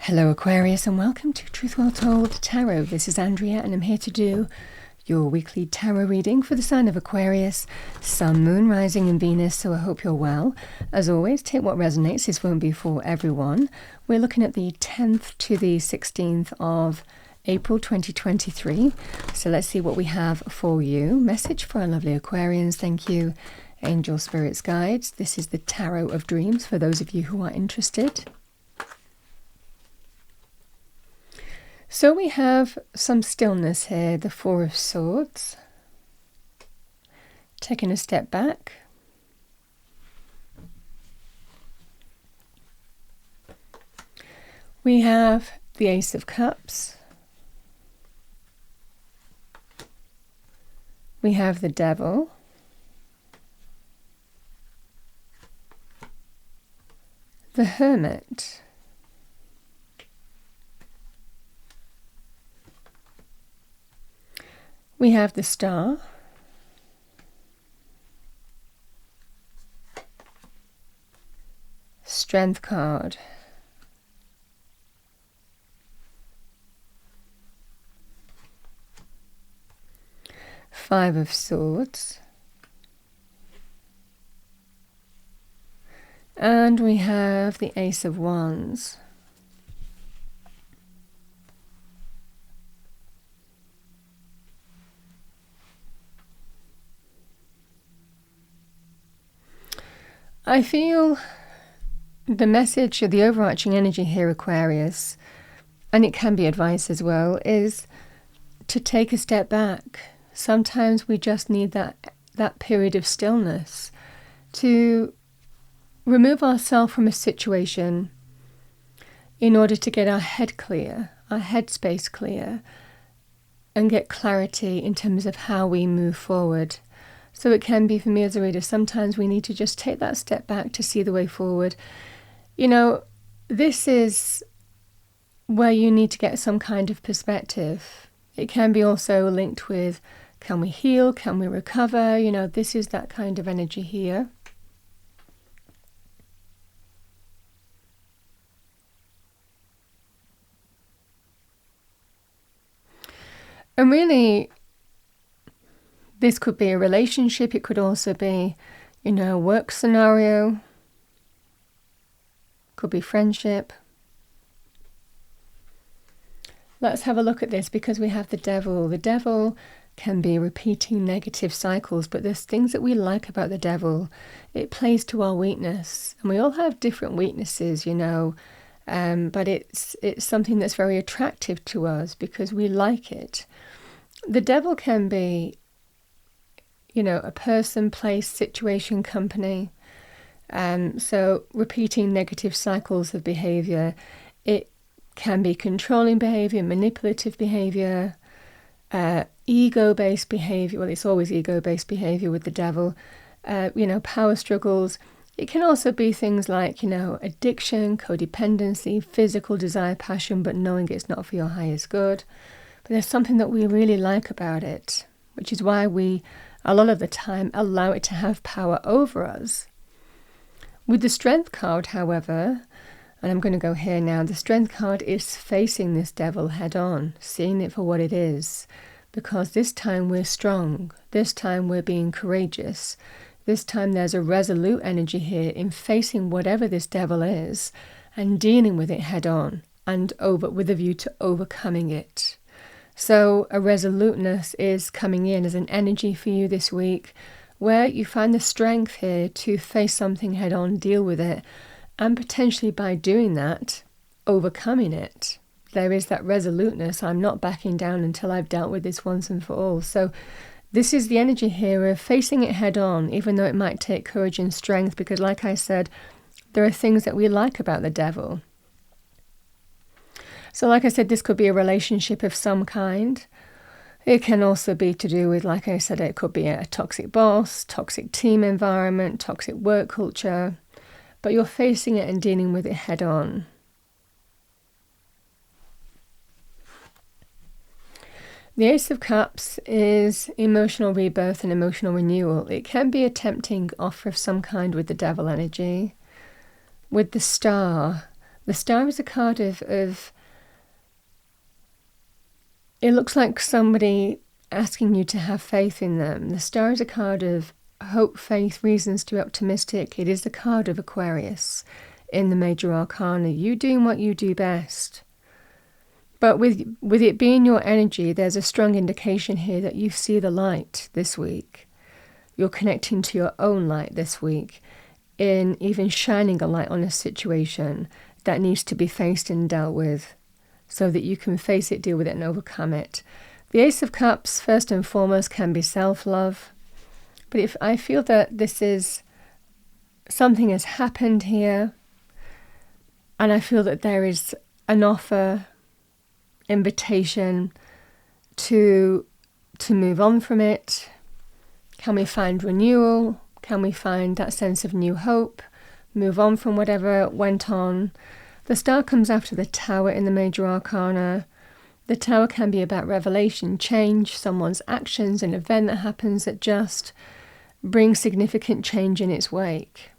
Hello Aquarius and welcome to Truth Well Told Tarot. This is Andrea and I'm here to do your weekly tarot reading for the sign of Aquarius, Sun, Moon, Rising and Venus, so I hope you're well. As always, take what resonates. This won't be for everyone. We're looking at the 10th to the 16th of April 2023. So let's see what we have for you. Message for our lovely Aquarians. Thank you, Angel Spirits Guides. This is the Tarot of Dreams for those of you who are interested. So we have some stillness here, the Four of Swords. Taking a step back. We have the Ace of Cups. We have the Devil. The Hermit. We have the Star, Strength card, Five of Swords, and we have the Ace of Wands. I feel the message or the overarching energy here, Aquarius, and it can be advice as well, is to take a step back. Sometimes we just need that period of stillness to remove ourselves from a situation in order to get our head clear, our headspace clear, and get clarity in terms of how we move forward. So it can be for me as a reader, sometimes we need to just take that step back to see the way forward. You know, this is where you need to get some kind of perspective. It can be also linked with, can we heal? Can we recover? You know, this is that kind of energy here. And really, this could be a relationship. It could also be, you know, a work scenario. Could be friendship. Let's have a look at this because we have the Devil. The Devil can be repeating negative cycles, but there's things that we like about the Devil. It plays to our weakness, and we all have different weaknesses, you know, but it's something that's very attractive to us because we like it. The Devil can be, you know, a person, place, situation, company. So repeating negative cycles of behavior. It can be controlling behavior, manipulative behavior, ego-based behavior. Well, it's always ego-based behavior with the Devil. You know, power struggles. It can also be things like, you know, addiction, codependency, physical desire, passion, but knowing it's not for your highest good. But there's something that we really like about it, which is why we, a lot of the time, allow it to have power over us. With the Strength card, however, and I'm going to go here now, the Strength card is facing this Devil head on, seeing it for what it is, because this time we're strong, this time we're being courageous, this time there's a resolute energy here in facing whatever this Devil is and dealing with it head on and with a view to overcoming it. So a resoluteness is coming in as an energy for you this week where you find the strength here to face something head on, deal with it, and potentially by doing that, overcoming it. There is that resoluteness. I'm not backing down until I've dealt with this once and for all. So this is the energy here of facing it head on, even though it might take courage and strength, because like I said, there are things that we like about the Devil. So like I said, this could be a relationship of some kind. It can also be to do with, like I said, it could be a toxic boss, toxic team environment, toxic work culture, but you're facing it and dealing with it head on. The Ace of Cups is emotional rebirth and emotional renewal. It can be a tempting offer of some kind with the Devil energy. With the Star The Star is a card of it looks like somebody asking you to have faith in them. The Star is a card of hope, faith, reasons to be optimistic. It is the card of Aquarius in the major arcana. You doing what you do best. But with it being your energy, there's a strong indication here that you see the light this week. You're connecting to your own light this week in even shining a light on a situation that needs to be faced and dealt with so that you can face it, deal with it, and overcome it. The Ace of Cups, first and foremost, can be self-love. But if I feel that this is something has happened here, and I feel that there is an offer, invitation to move on from it. Can we find renewal? Can we find that sense of new hope? Move on from whatever went on. The Star comes after the Tower in the major arcana. The Tower can be about revelation, change, someone's actions, an event that happens that just brings significant change in its wake.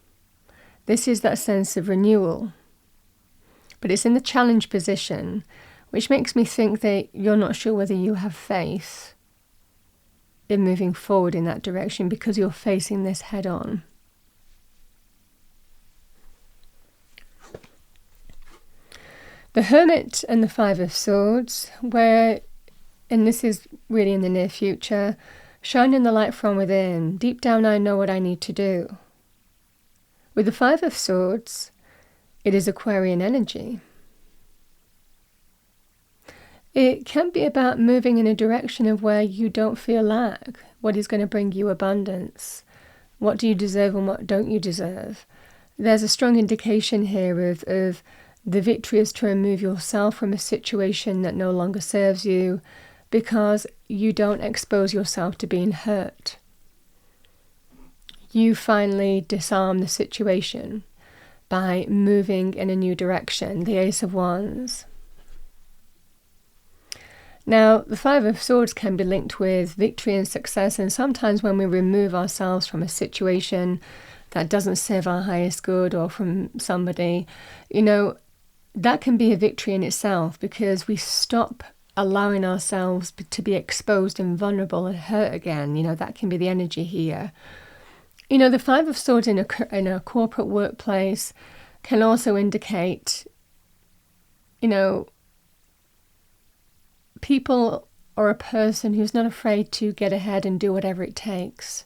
This is that sense of renewal. But it's in the challenge position, which makes me think that you're not sure whether you have faith in moving forward in that direction because you're facing this head on. The Hermit and the Five of Swords, and this is really in the near future, shining the light from within. Deep down I know what I need to do. With the Five of Swords, it is Aquarian energy. It can be about moving in a direction of where you don't feel lack. What is going to bring you abundance? What do you deserve and what don't you deserve? There's a strong indication here of the victory is to remove yourself from a situation that no longer serves you because you don't expose yourself to being hurt. You finally disarm the situation by moving in a new direction. The Ace of Wands. Now, the Five of Swords can be linked with victory and success, and sometimes when we remove ourselves from a situation that doesn't serve our highest good or from somebody, that can be a victory in itself because we stop allowing ourselves to be exposed and vulnerable and hurt again. That can be the energy here. The Five of Swords in a corporate workplace can also indicate, people or a person who's not afraid to get ahead and do whatever it takes,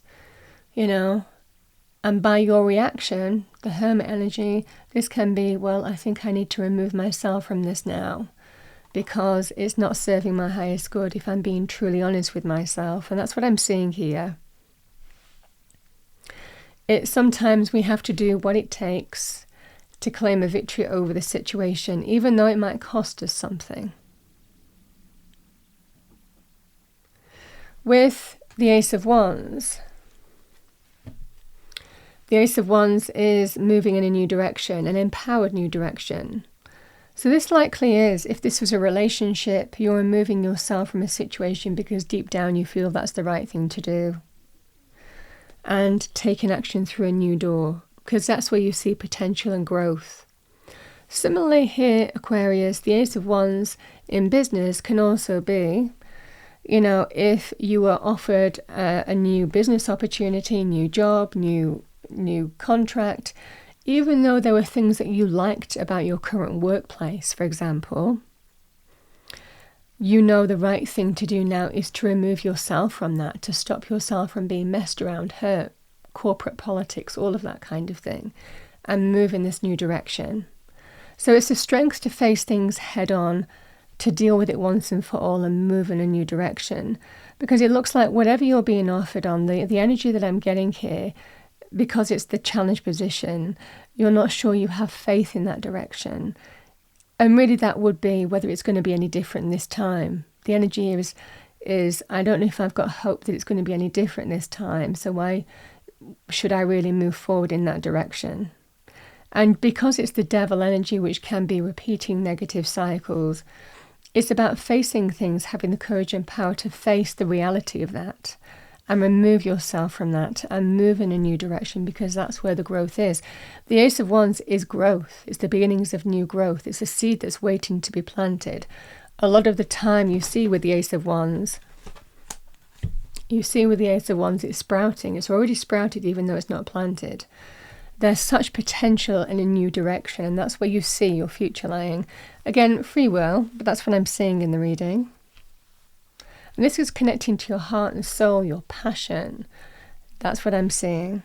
And by your reaction, the Hermit energy, this can be, well, I think I need to remove myself from this now because it's not serving my highest good if I'm being truly honest with myself. And that's what I'm seeing here. Sometimes we have to do what it takes to claim a victory over the situation, even though it might cost us something. With the Ace of Wands, the Ace of Wands is moving in a new direction, an empowered new direction. So this likely is, if this was a relationship, you're removing yourself from a situation because deep down you feel that's the right thing to do. And taking action through a new door, because that's where you see potential and growth. Similarly here, Aquarius, the Ace of Wands in business can also be, if you were offered a new business opportunity, new job, new contract, even though there were things that you liked about your current workplace, for example, the right thing to do now is to remove yourself from that, to stop yourself from being messed around, hurt, corporate politics, all of that kind of thing, and move in this new direction. So it's a strength to face things head on, to deal with it once and for all and move in a new direction. Because it looks like whatever you're being offered on, the energy that I'm getting here, because it's the challenge position, you're not sure you have faith in that direction. And really that would be whether it's going to be any different this time. The energy here is I don't know if I've got hope that it's going to be any different this time, so why should I really move forward in that direction? And because it's the devil energy, which can be repeating negative cycles, it's about facing things, having the courage and power to face the reality of that and remove yourself from that and move in a new direction, because that's where the growth is. The Ace of Wands is growth. It's the beginnings of new growth. It's a seed that's waiting to be planted. A lot of the time you see with the Ace of Wands, it's sprouting. It's already sprouted even though it's not planted. There's such potential in a new direction, and that's where you see your future lying. Again, free will, but that's what I'm seeing in the reading. And this is connecting to your heart and soul, your passion. That's what I'm seeing.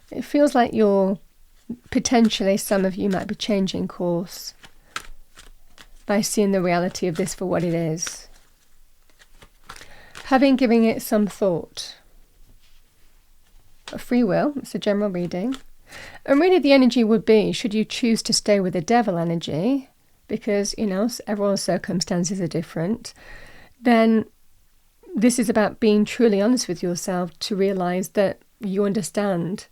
It feels like you're potentially, some of you might be changing course by seeing the reality of this for what it is. Having given it some thought. A free will, it's a general reading. And really the energy would be, should you choose to stay with the devil energy, because, you know, everyone's circumstances are different, then this is about being truly honest with yourself to realize that you understand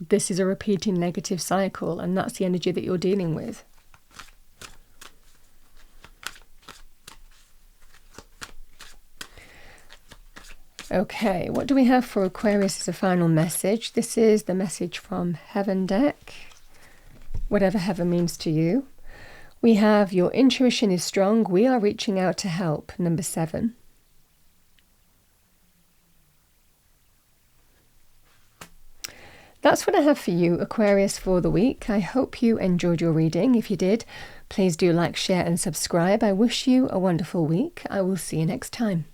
this is a repeating negative cycle, and that's the energy that you're dealing with. Okay, what do we have for Aquarius as a final message? This is the message from Heaven deck, whatever heaven means to you. We have your intuition is strong. We are reaching out to help, number 7. That's what I have for you, Aquarius, for the week. I hope you enjoyed your reading. If you did, please do like, share and subscribe. I wish you a wonderful week. I will see you next time.